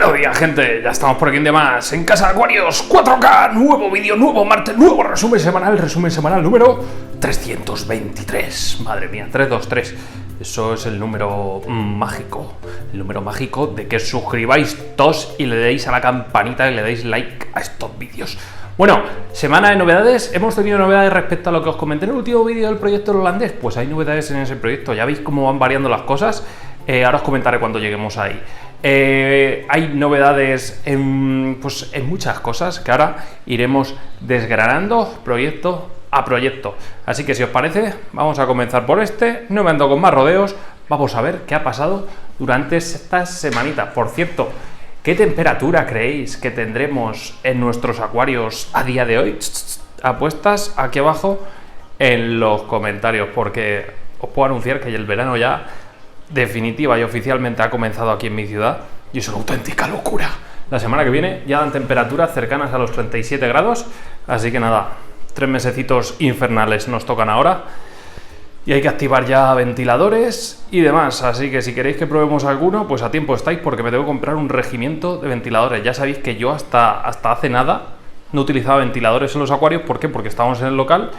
Buenos días, gente, ya estamos por aquí en demás, en Casa de Acuarios, 4K, nuevo vídeo, nuevo martes, nuevo resumen semanal número 323, madre mía, 323, eso es el número mágico, de que os suscribáis todos y le deis a la campanita y le deis like a estos vídeos. Bueno, semana de novedades, hemos tenido novedades respecto a lo que os comenté en el último vídeo del proyecto holandés, pues hay novedades en ese proyecto, ya veis cómo van variando las cosas, ahora os comentaré cuando lleguemos ahí. Hay novedades en muchas cosas que ahora iremos desgranando proyecto a proyecto. Así que si os parece, vamos a comenzar por este. No me ando con más rodeos. Vamos a ver qué ha pasado durante estas semanitas. Por cierto, ¿qué temperatura creéis que tendremos en nuestros acuarios a día de hoy? Apuestas aquí abajo en los comentarios, porque os puedo anunciar que el verano ya definitiva y oficialmente ha comenzado aquí en mi ciudad y es una auténtica locura. La semana que viene ya dan temperaturas cercanas a los 37 grados, así que nada, 3 mesecitos infernales nos tocan ahora y hay que activar ya ventiladores y demás, así que si queréis que probemos alguno, pues a tiempo estáis, porque me tengo que comprar un regimiento de ventiladores. Ya sabéis que yo hasta hace nada no utilizaba ventiladores en los acuarios. ¿Por qué? Porque estábamos en el local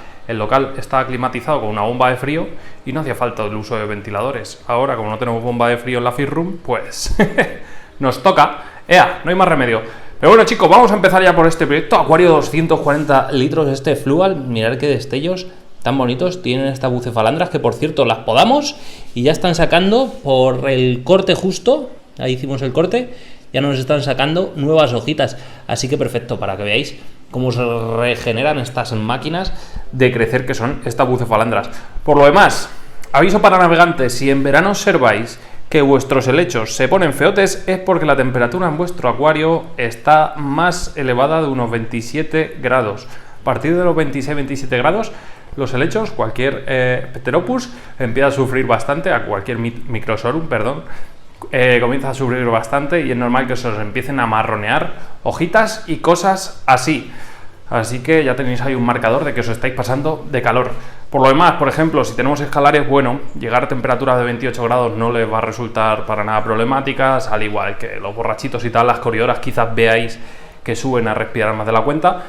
estaba climatizado con una bomba de frío y no hacía falta el uso de ventiladores. Ahora, como no tenemos bomba de frío en la Fish Room, pues nos toca. No hay más remedio. Pero bueno, chicos, vamos a empezar ya por este proyecto. Acuario 240 litros, este Fluval. Mirad qué destellos tan bonitos tienen estas bucefalandras, que por cierto las podamos y ya están sacando por el corte justo. Ahí hicimos el corte. Ya nos están sacando nuevas hojitas, así que perfecto, para que veáis cómo se regeneran estas máquinas de crecer que son estas bucefalandras. Por lo demás, aviso para navegantes: si en verano observáis que vuestros helechos se ponen feotes, es porque la temperatura en vuestro acuario está más elevada de unos 27 grados. A partir de los 26-27 grados, los helechos, cualquier Pteropus, empieza a sufrir bastante, a cualquier Microsorum, comienza a sufrir bastante y es normal que se os empiecen a marronear hojitas y cosas así. Así que ya tenéis ahí un marcador de que os estáis pasando de calor. Por lo demás, por ejemplo, si tenemos escalares, bueno, llegar a temperaturas de 28 grados no les va a resultar para nada problemáticas, al igual que los borrachitos y tal. Las corioras quizás veáis que suben a respirar más de la cuenta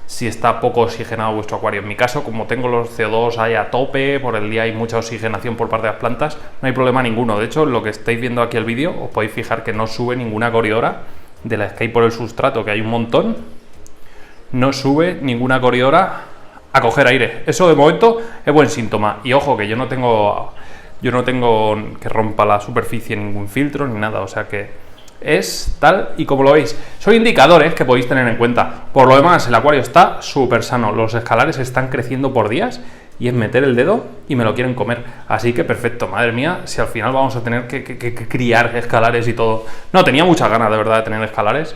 si está poco oxigenado vuestro acuario. En mi caso, como tengo los CO2 ahí a tope, por el día hay mucha oxigenación por parte de las plantas, no hay problema ninguno. De hecho, lo que estáis viendo aquí el vídeo, os podéis fijar que no sube ninguna coridora de la que hay por el sustrato, que hay un montón. No sube ninguna coridora a coger aire. Eso de momento es buen síntoma. Y ojo, que yo no tengo que rompa la superficie ningún filtro ni nada, o sea que es tal y como lo veis. Son indicadores que podéis tener en cuenta. Por lo demás, el acuario está súper sano. Los escalares están creciendo por días y es meter el dedo y me lo quieren comer. Así que perfecto, madre mía, si al final vamos a tener que criar escalares y todo. No, tenía muchas ganas de verdad de tener escalares.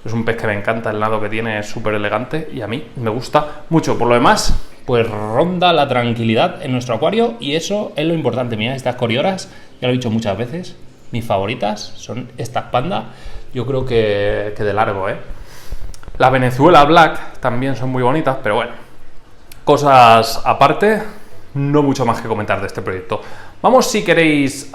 Es un pez que me encanta, el lado que tiene es súper elegante y a mí me gusta mucho. Por lo demás, pues ronda la tranquilidad en nuestro acuario y eso es lo importante. Mira, estas corioras, ya lo he dicho muchas veces, mis favoritas son estas Panda, yo creo que de largo, La Venezuela Black también son muy bonitas, pero bueno, cosas aparte, no mucho más que comentar de este proyecto. Vamos, si queréis,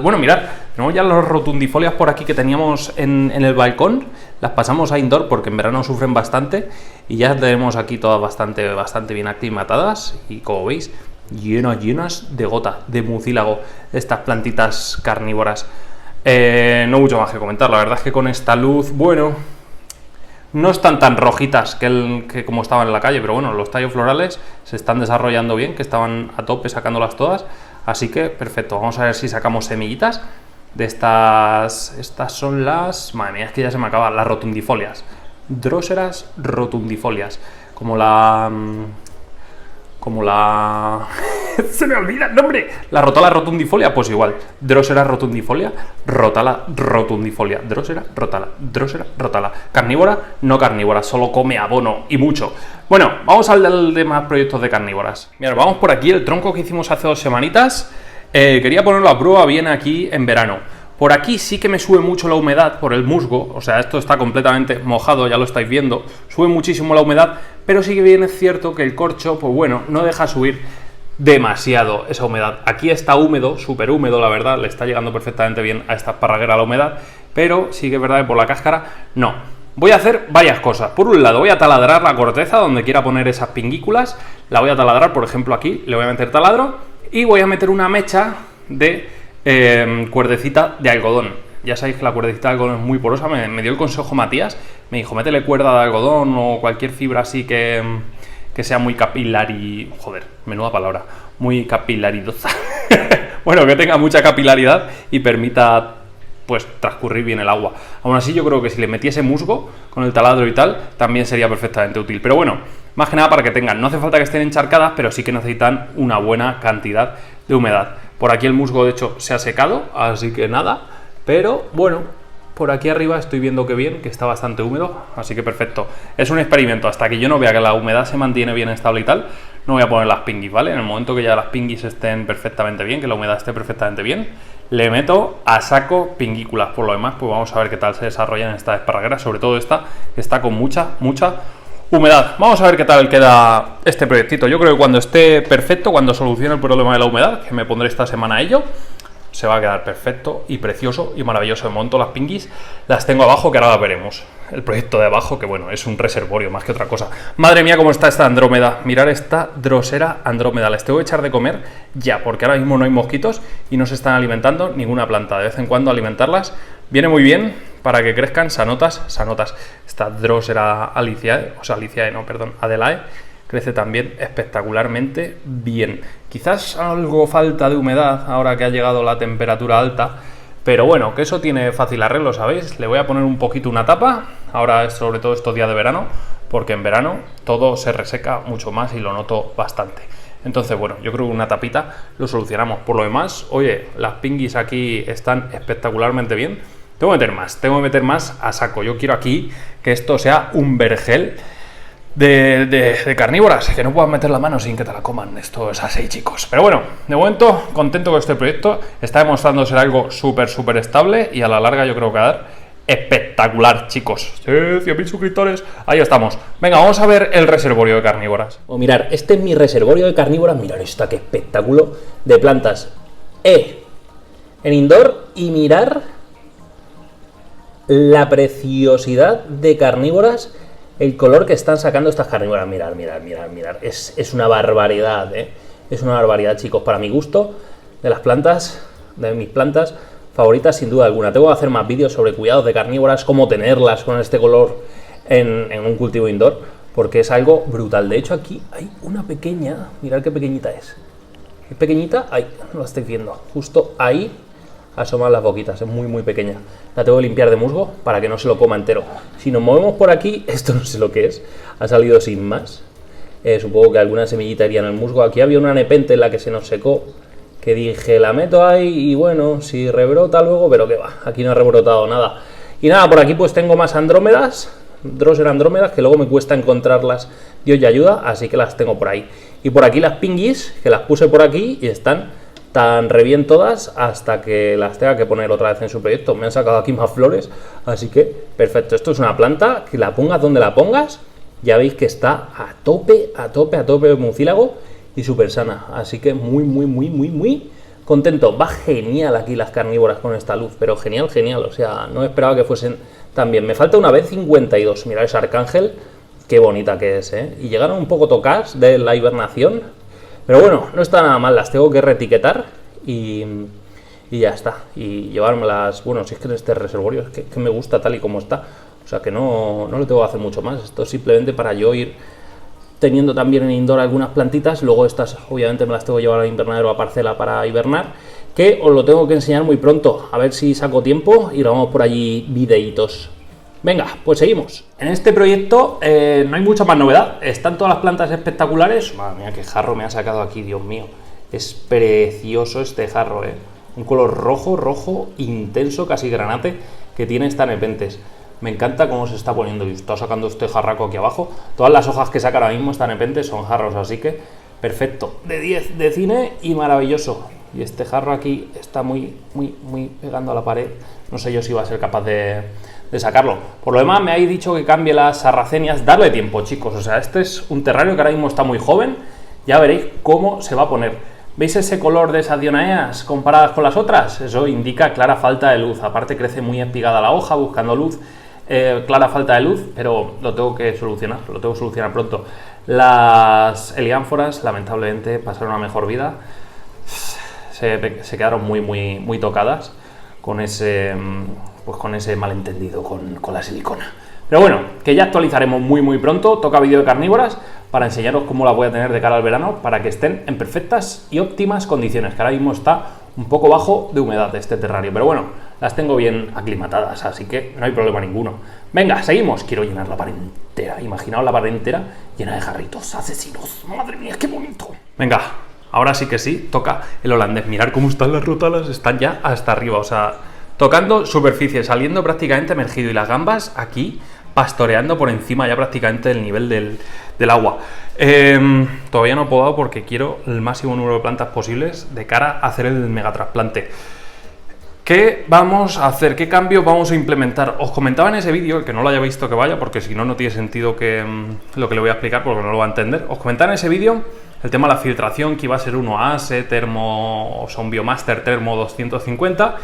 bueno, mirad, tenemos ya las rotundifolias por aquí que teníamos en el balcón, las pasamos a indoor porque en verano sufren bastante y ya tenemos aquí todas bastante bien aclimatadas y, como veis, llenas de gota, de mucílago, estas plantitas carnívoras. No mucho más que comentar, la verdad es que con esta luz, bueno, no están tan rojitas que como estaban en la calle, pero bueno, los tallos florales se están desarrollando bien, que estaban a tope sacándolas todas, así que perfecto. Vamos a ver si sacamos semillitas de estas son las, madre mía, es que ya se me acaban las rotundifolias, Drosera rotundifolias, como la se me olvida el nombre. La Rotala rotundifolia, pues igual. Drosera rotundifolia, Rotala rotundifolia. Drosera, Rotala. Carnívora, no carnívora, solo come abono y mucho. Bueno, vamos al de más proyectos de carnívoras. Mira, vamos por aquí, el tronco que hicimos hace 2 semanitas. Quería ponerlo a prueba bien aquí en verano. Por aquí sí que me sube mucho la humedad por el musgo, o sea, esto está completamente mojado, ya lo estáis viendo, sube muchísimo la humedad, pero sí que bien es cierto que el corcho, pues bueno, no deja subir demasiado esa humedad. Aquí está húmedo, súper húmedo, la verdad, le está llegando perfectamente bien a esta esparraguera la humedad, pero sí que es verdad que por la cáscara, no. Voy a hacer varias cosas. Por un lado, voy a taladrar la corteza donde quiera poner esas pinguículas. La voy a taladrar, por ejemplo, aquí, le voy a meter taladro y voy a meter una mecha de cuerdecita de algodón. Ya sabéis que la cuerdecita de algodón es muy porosa, me dio el consejo Matías, me dijo, métele cuerda de algodón o cualquier fibra así que sea muy joder, menuda palabra, muy capilaridosa. Bueno, que tenga mucha capilaridad y permita pues transcurrir bien el agua. Aún así yo creo que si le metiese musgo con el taladro y tal, también sería perfectamente útil. Pero bueno, más que nada para que tengan, no hace falta que estén encharcadas, pero sí que necesitan una buena cantidad de humedad. Por aquí el musgo de hecho se ha secado, así que nada, pero bueno, por aquí arriba estoy viendo que bien, que está bastante húmedo, así que perfecto. Es un experimento, hasta que yo no vea que la humedad se mantiene bien estable y tal, no voy a poner las pinguis, ¿vale? En el momento que ya las pinguis estén perfectamente bien, que la humedad esté perfectamente bien, le meto a saco pinguículas. Por lo demás, pues vamos a ver qué tal se desarrollan estas esparragueras, sobre todo esta, que está con mucha humedad. Vamos a ver qué tal queda este proyectito. Yo creo que cuando esté perfecto, cuando solucione el problema de la humedad, que me pondré esta semana a ello, se va a quedar perfecto y precioso y maravilloso. De momento las pinguis las tengo abajo, que ahora las veremos. El proyecto de abajo, que bueno, es un reservorio más que otra cosa. Madre mía, cómo está esta Andrómeda. Mirad esta Drosera Andrómeda. Les tengo que echar de comer ya, porque ahora mismo no hay mosquitos y no se están alimentando ninguna planta. De vez en cuando alimentarlas viene muy bien para que crezcan sanotas. Esta Drosera Adelae crece también espectacularmente bien. Quizás algo falta de humedad ahora que ha llegado la temperatura alta, pero bueno, que eso tiene fácil arreglo, ¿sabéis? Le voy a poner un poquito una tapa, ahora sobre todo estos días de verano, porque en verano todo se reseca mucho más y lo noto bastante. Entonces, bueno, yo creo que una tapita lo solucionamos. Por lo demás, oye, las pinguis aquí están espectacularmente bien. Tengo que meter más a saco. Yo quiero aquí que esto sea un vergel de carnívoras, que no puedas meter la mano sin que te la coman. Esto es así, chicos. Pero bueno, de momento contento con este proyecto. Está demostrando ser algo súper estable y a la larga yo creo que va a dar espectacular, chicos. Sí, 100.000 suscriptores, ahí estamos. Venga, vamos a ver el reservorio de carnívoras. Mirar, este es mi reservorio de carnívoras. Mirad esto, qué espectáculo de plantas en indoor. Y mirar la preciosidad de carnívoras, el color que están sacando estas carnívoras. Mirad. Es una barbaridad, Es una barbaridad, chicos, para mi gusto, de las plantas, de mis plantas favoritas, sin duda alguna. Tengo que hacer más vídeos sobre cuidados de carnívoras, cómo tenerlas con este color en un cultivo indoor, porque es algo brutal. De hecho, aquí hay una pequeña, mirad qué pequeñita es. Qué pequeñita, ahí, no la estáis viendo, justo ahí asoman las boquitas, es muy pequeña. La tengo que limpiar de musgo para que no se lo coma entero. Si nos movemos por aquí, esto no sé lo que es, ha salido sin más. Supongo que alguna semillita iría en el musgo. Aquí había una nepente en la que se nos secó, que dije, la meto ahí y bueno, si rebrota luego, pero que va, aquí no ha rebrotado nada. Y nada, por aquí pues tengo más andrómedas, Drosera andrómedas, que luego me cuesta encontrarlas, Dios y ayuda, así que las tengo por ahí. Y por aquí las pinguis, que las puse por aquí y están tan re bien todas hasta que las tenga que poner otra vez en su proyecto. Me han sacado aquí más flores, así que perfecto. Esto es una planta que la pongas donde la pongas, ya veis que está a tope de mucílago y súper sana. Así que muy contento. Va genial aquí las carnívoras con esta luz, pero genial. O sea, no esperaba que fuesen tan bien. Me falta una B52. Mirad esa arcángel, qué bonita que es, Y llegaron un poco tocadas de la hibernación, pero bueno, no está nada mal. Las tengo que reetiquetar y ya está. Y llevármelas, bueno, si es que en este reservorio es que me gusta tal y como está. O sea que no le tengo que hacer mucho más. Esto es simplemente para yo ir teniendo también en indoor algunas plantitas. Luego estas obviamente me las tengo que llevar al invernadero a parcela para hibernar, que os lo tengo que enseñar muy pronto. A ver si saco tiempo y grabamos por allí videitos. Venga, pues seguimos. En este proyecto no hay mucha más novedad. Están todas las plantas espectaculares. Madre mía, qué jarro me ha sacado aquí, Dios mío. Es precioso este jarro, Un color rojo intenso, casi granate, que tiene esta nepentes. Me encanta cómo se está poniendo. Y está sacando este jarraco aquí abajo. Todas las hojas que saca ahora mismo esta nepentes son jarros, así que perfecto. De 10 de cine y maravilloso. Y este jarro aquí está muy pegando a la pared. No sé yo si va a ser capaz de sacarlo. Por lo demás, me habéis dicho que cambie las sarracenias. Darle tiempo, chicos. O sea, este es un terrario que ahora mismo está muy joven, ya veréis cómo se va a poner. ¿Veis ese color de esas dionaeas comparadas con las otras? Eso indica clara falta de luz. Aparte crece muy espigada la hoja buscando luz. Clara falta de luz, pero lo tengo que solucionar pronto. Las heliánforas, lamentablemente, pasaron a mejor vida. Se quedaron muy tocadas con ese malentendido con la silicona. Pero bueno, que ya actualizaremos muy pronto. Toca vídeo de carnívoras para enseñaros cómo las voy a tener de cara al verano para que estén en perfectas y óptimas condiciones, que ahora mismo está un poco bajo de humedad este terrario, pero bueno, las tengo bien aclimatadas, así que no hay problema ninguno. Venga, seguimos. Quiero llenar la pared entera. Imaginaos la pared entera llena de jarritos asesinos. Madre mía, qué bonito. Venga, ahora sí que sí, toca el holandés. Mirad cómo están las rotalas, están ya hasta arriba, o sea, tocando superficie, saliendo prácticamente emergido, y las gambas aquí pastoreando por encima ya prácticamente del nivel del agua. Todavía no he podado porque quiero el máximo número de plantas posibles de cara a hacer el megatrasplante. ¿Qué vamos a hacer? ¿Qué cambios vamos a implementar? Os comentaba en ese vídeo, el que no lo haya visto que vaya, porque si no, no tiene sentido lo que le voy a explicar, porque no lo va a entender. Os comentaba en ese vídeo el tema de la filtración, que iba a ser un Oase Termo, o sea, un Biomaster Termo 250,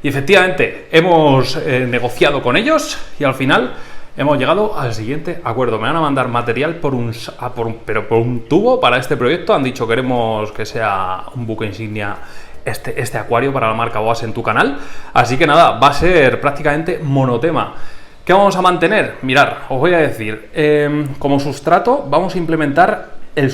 y efectivamente hemos negociado con ellos y al final hemos llegado al siguiente acuerdo. Me van a mandar material por un tubo para este proyecto. Han dicho: queremos que sea un buque insignia este acuario para la marca Oase en tu canal. Así que nada, va a ser prácticamente monotema. ¿Qué vamos a mantener? Mirad, os voy a decir, como sustrato vamos a implementar el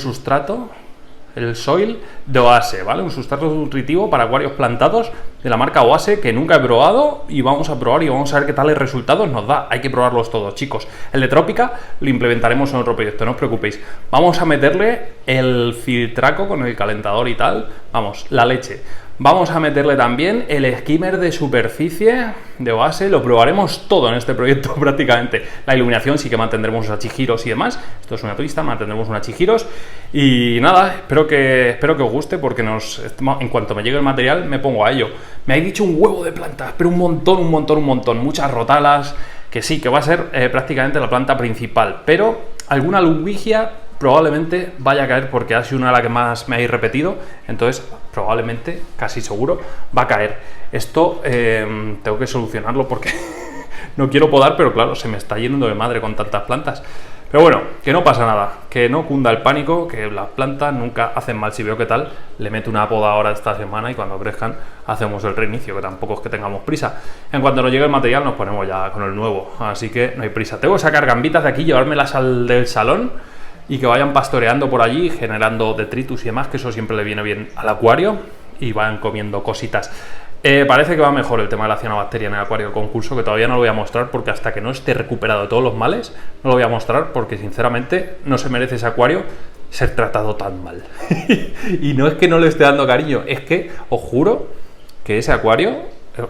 soil de Oase, ¿vale? Un sustrato nutritivo para acuarios plantados de la marca Oase que nunca he probado, y vamos a probar y vamos a ver qué tales resultados nos da. Hay que probarlos todos, chicos. El de Trópica lo implementaremos en otro proyecto, no os preocupéis. Vamos a meterle el filtraco con el calentador y tal, vamos, la leche. Vamos a meterle también el skimmer de superficie de Oase, lo probaremos todo en este proyecto prácticamente. La iluminación sí que mantendremos unos achigiros y demás. Esto es una twista, mantendremos unos achigiros. Y nada, espero que os guste, porque en cuanto me llegue el material me pongo a ello. Me habéis dicho un huevo de plantas, pero un montón. Muchas rotalas, que sí, que va a ser prácticamente la planta principal. Pero alguna lubigia probablemente vaya a caer, porque ha sido una de las que más me habéis repetido. Entonces probablemente, casi seguro, va a caer. Esto tengo que solucionarlo porque no quiero podar, pero claro, se me está yendo de madre con tantas plantas. Pero bueno, que no pasa nada, que no cunda el pánico, que las plantas nunca hacen mal. Si veo que tal, le meto una poda ahora esta semana y cuando crezcan hacemos el reinicio, que tampoco es que tengamos prisa. En cuanto nos llegue el material nos ponemos ya con el nuevo, así que no hay prisa. Tengo que sacar gambitas de aquí, llevármelas al del salón y que vayan pastoreando por allí, generando detritus y demás, que eso siempre le viene bien al acuario, y vayan comiendo cositas. Parece que va mejor el tema de la cianobacteria en el acuario concurso, que todavía no lo voy a mostrar porque hasta que no esté recuperado de todos los males, no lo voy a mostrar, porque sinceramente no se merece ese acuario ser tratado tan mal. Y no es que no le esté dando cariño, es que os juro que ese acuario,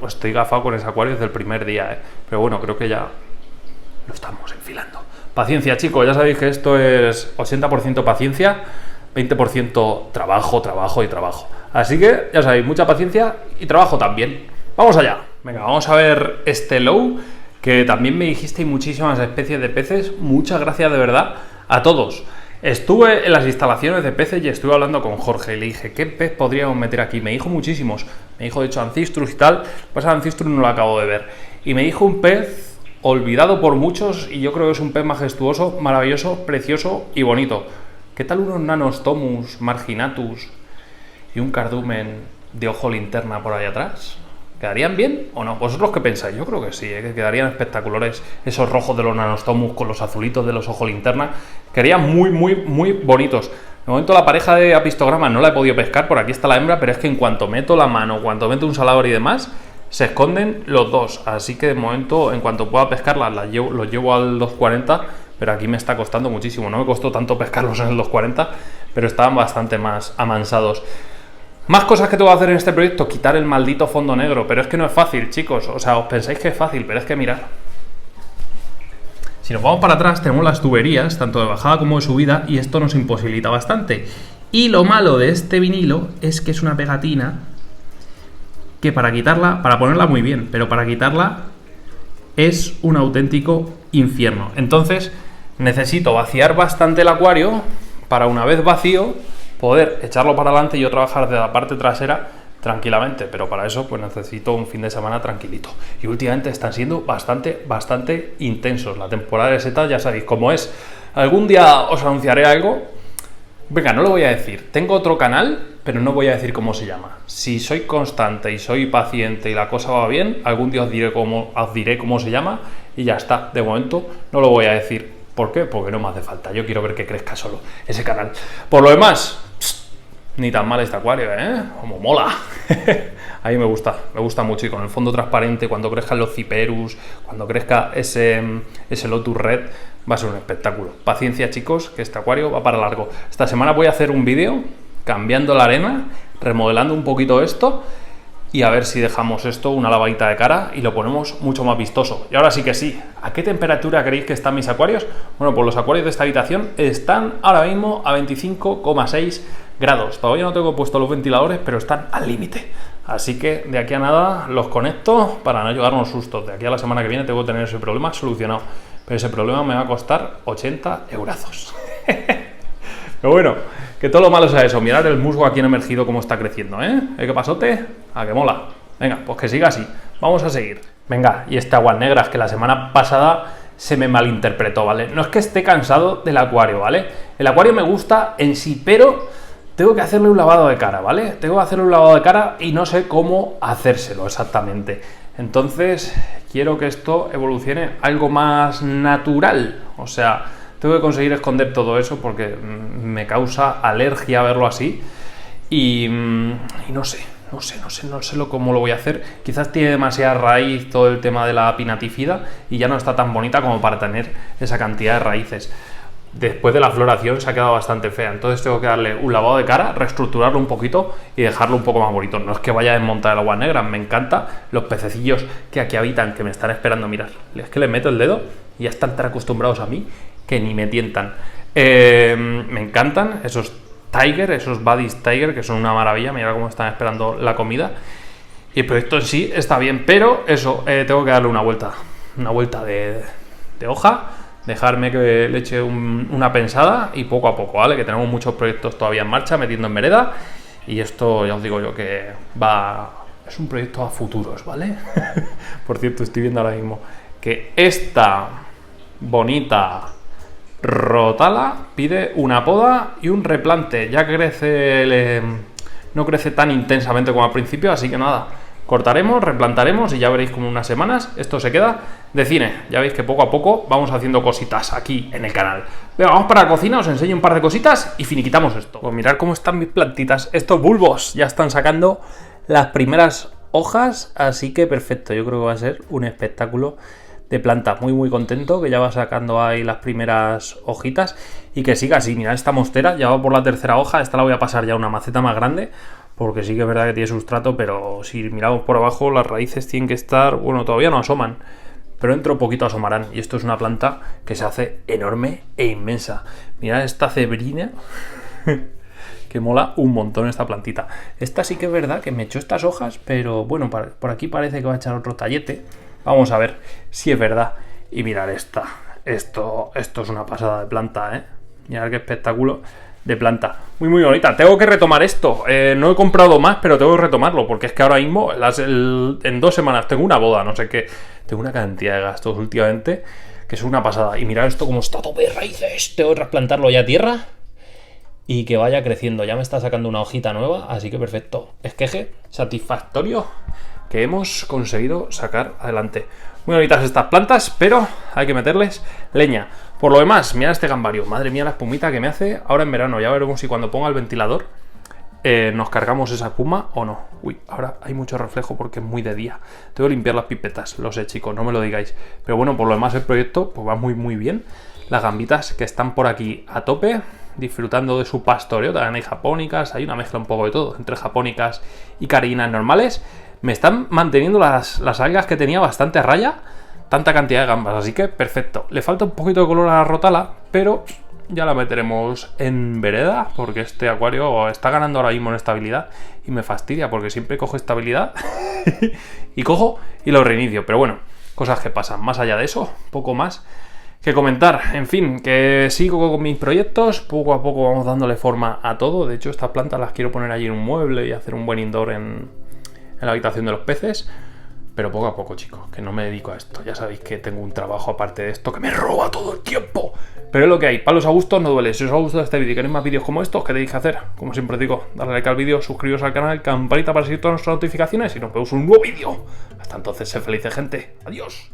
estoy gafado con ese acuario desde el primer día, pero bueno, creo que ya lo estamos enfilando. Paciencia, chicos, ya sabéis que esto es 80% paciencia, 20% trabajo y trabajo. Así que, ya sabéis, mucha paciencia y trabajo también. ¡Vamos allá! Venga, vamos a ver este low, que también me dijisteis muchísimas especies de peces. Muchas gracias de verdad a todos. Estuve en las instalaciones de peces y estuve hablando con Jorge y le dije, ¿qué pez podríamos meter aquí? Me dijo muchísimos. Me dijo, de hecho, Ancistrus y tal. Pues Ancistrus no lo acabo de ver. Y me dijo un pez olvidado por muchos, y yo creo que es un pez majestuoso, maravilloso, precioso y bonito. ¿Qué tal unos Nanostomus marginatus y un cardumen de ojo linterna por ahí atrás? ¿Quedarían bien o no? ¿Vosotros qué pensáis? Yo creo que sí, que quedarían espectaculares esos rojos de los Nanostomus con los azulitos de los ojos linterna. Quedarían muy bonitos. De momento la pareja de apistograma no la he podido pescar, por aquí está la hembra, pero es que en cuanto meto la mano, cuanto meto un salador y demás, se esconden los dos. Así que de momento, en cuanto pueda pescarlas, los llevo al 240, pero aquí me está costando muchísimo. No me costó tanto pescarlos en el 240, pero estaban bastante más amansados. Más cosas que tengo que hacer en este proyecto: quitar el maldito fondo negro, pero es que no es fácil, chicos. O sea, os pensáis que es fácil, pero es que mirad. Si nos vamos para atrás, tenemos las tuberías, tanto de bajada como de subida, y esto nos imposibilita bastante. Y lo malo de este vinilo es que es una pegatina que para quitarla, para ponerla muy bien, pero para quitarla es un auténtico infierno. Entonces necesito vaciar bastante el acuario para, una vez vacío, poder echarlo para adelante y yo trabajar de la parte trasera tranquilamente, pero para eso pues necesito un fin de semana tranquilito. Y últimamente están siendo bastante intensos. La temporada de setas ya sabéis cómo es. Algún día os anunciaré algo. Venga, no lo voy a decir. Tengo otro canal, pero no voy a decir cómo se llama. Si soy constante y soy paciente y la cosa va bien, algún día os diré cómo se llama y ya está. De momento no lo voy a decir. ¿Por qué? Porque no me hace falta. Yo quiero ver que crezca solo ese canal. Por lo demás, ni tan mal este acuario, ¿eh? Como mola. A mí me gusta mucho. Y con el fondo transparente, cuando crezcan los Cyperus, cuando crezca ese Lotus Red, va a ser un espectáculo. Paciencia, chicos, que este acuario va para largo. Esta semana voy a hacer un vídeo cambiando la arena, remodelando un poquito esto y a ver si dejamos esto una lavadita de cara y lo ponemos mucho más vistoso. Y ahora sí que sí, ¿a qué temperatura creéis que están mis acuarios? Bueno, pues los acuarios de esta habitación están ahora mismo a 25,6 grados. Todavía no tengo puesto los ventiladores, pero están al límite. Así que de aquí a nada los conecto para no llevarnos sustos. De aquí a la semana que viene tengo que tener ese problema solucionado. Pero ese problema me va a costar 80 eurazos. Pero bueno, que todo lo malo sea eso. Mirar el musgo aquí en emergido cómo está creciendo, ¿eh? ¿Qué pasote? ¿A que mola? Venga, pues que siga así. Vamos a seguir. Venga, y este aguas negras que la semana pasada se me malinterpretó, ¿vale? No es que esté cansado del acuario, ¿vale? El acuario me gusta en sí, pero tengo que hacerle un lavado de cara, ¿vale? Tengo que hacerle un lavado de cara y no sé cómo hacérselo exactamente. Entonces, quiero que esto evolucione algo más natural. O sea, tengo que conseguir esconder todo eso porque me causa alergia verlo así. Y no sé cómo lo voy a hacer. Quizás tiene demasiada raíz todo el tema de la pinatifida y ya no está tan bonita como para tener esa cantidad de raíces. Después de la floración se ha quedado bastante fea, entonces tengo que darle un lavado de cara, reestructurarlo un poquito y dejarlo un poco más bonito. No es que vaya a desmontar el agua negra, me encantan los pececillos que aquí habitan, que me están esperando. Mirad, es que les meto el dedo y ya están tan acostumbrados a mí que ni me tientan. Me encantan esos tiger, esos buddies tiger, que son una maravilla. Mirad cómo están esperando la comida. Y el proyecto en sí está bien, pero eso, tengo que darle una vuelta de hoja. Dejarme que le eche una pensada y poco a poco, ¿vale? Que tenemos muchos proyectos todavía en marcha, metiendo en vereda. Y esto ya os digo yo que es un proyecto a futuros, ¿vale? Por cierto, estoy viendo ahora mismo que esta bonita rotala pide una poda y un replante. Ya crece, no crece tan intensamente como al principio, así que nada. Cortaremos, replantaremos y ya veréis como en unas semanas esto se queda de cine. Ya veis que poco a poco vamos haciendo cositas aquí en el canal. Venga, vamos para la cocina, os enseño un par de cositas y finiquitamos esto. Pues mirad cómo están mis plantitas. Estos bulbos ya están sacando las primeras hojas, así que perfecto. Yo creo que va a ser un espectáculo de planta. Muy contento que ya va sacando ahí las primeras hojitas y que siga así. Mirad esta mostera, ya va por la tercera hoja. Esta la voy a pasar ya a una maceta más grande, porque sí que es verdad que tiene sustrato, pero si miramos por abajo las raíces tienen que estar, bueno, todavía no asoman, pero dentro poquito asomarán. Y esto es una planta que se hace enorme e inmensa. Mirad esta cebrina que mola un montón esta plantita. Esta sí que es verdad que me echó estas hojas, pero bueno, por aquí parece que va a echar otro tallete. Vamos a ver si es verdad. Y mirad esta. Esto es una pasada de planta, ¿eh? Mirad qué espectáculo de planta. Muy bonita. Tengo que retomar esto. No he comprado más, pero tengo que retomarlo, porque es que ahora mismo, en 2 semanas, tengo una boda, no sé qué. Tengo una cantidad de gastos últimamente que es una pasada. Y mirad esto como está a tope de raíces. Tengo que trasplantarlo ya a tierra y que vaya creciendo. Ya me está sacando una hojita nueva, así que perfecto. Esqueje satisfactorio que hemos conseguido sacar adelante. Muy bonitas estas plantas, pero hay que meterles leña. Por lo demás, mirad este gambario. Madre mía la espumita que me hace ahora en verano. Ya veremos si cuando ponga el ventilador nos cargamos esa espuma o no. Uy, ahora hay mucho reflejo porque es muy de día. Tengo que limpiar las pipetas, lo sé, chicos, no me lo digáis. Pero bueno, por lo demás el proyecto pues va muy bien. Las gambitas que están por aquí a tope, disfrutando de su pastoreo. También hay japónicas, hay una mezcla un poco de todo, entre japónicas y carinas normales. Me están manteniendo las algas que tenía bastante a raya, tanta cantidad de gambas, así que perfecto. Le falta un poquito de color a la rotala, pero ya la meteremos en vereda, porque este acuario está ganando ahora mismo en estabilidad y me fastidia, porque siempre cojo estabilidad y cojo y lo reinicio. Pero bueno, cosas que pasan. Más allá de eso, poco más que comentar. En fin, que sigo con mis proyectos, poco a poco vamos dándole forma a todo. De hecho, estas plantas las quiero poner allí en un mueble y hacer un buen indoor en la habitación de los peces. Pero poco a poco, chicos, que no me dedico a esto. Ya sabéis que tengo un trabajo aparte de esto que me roba todo el tiempo. Pero es lo que hay. Palos a gusto, no duele. Si os ha gustado este vídeo y queréis más vídeos como estos, ¿qué tenéis que hacer? Como siempre os digo, darle like al vídeo, suscribiros al canal, campanita para seguir todas nuestras notificaciones y nos vemos en un nuevo vídeo. Hasta entonces, sed felices, gente. Adiós.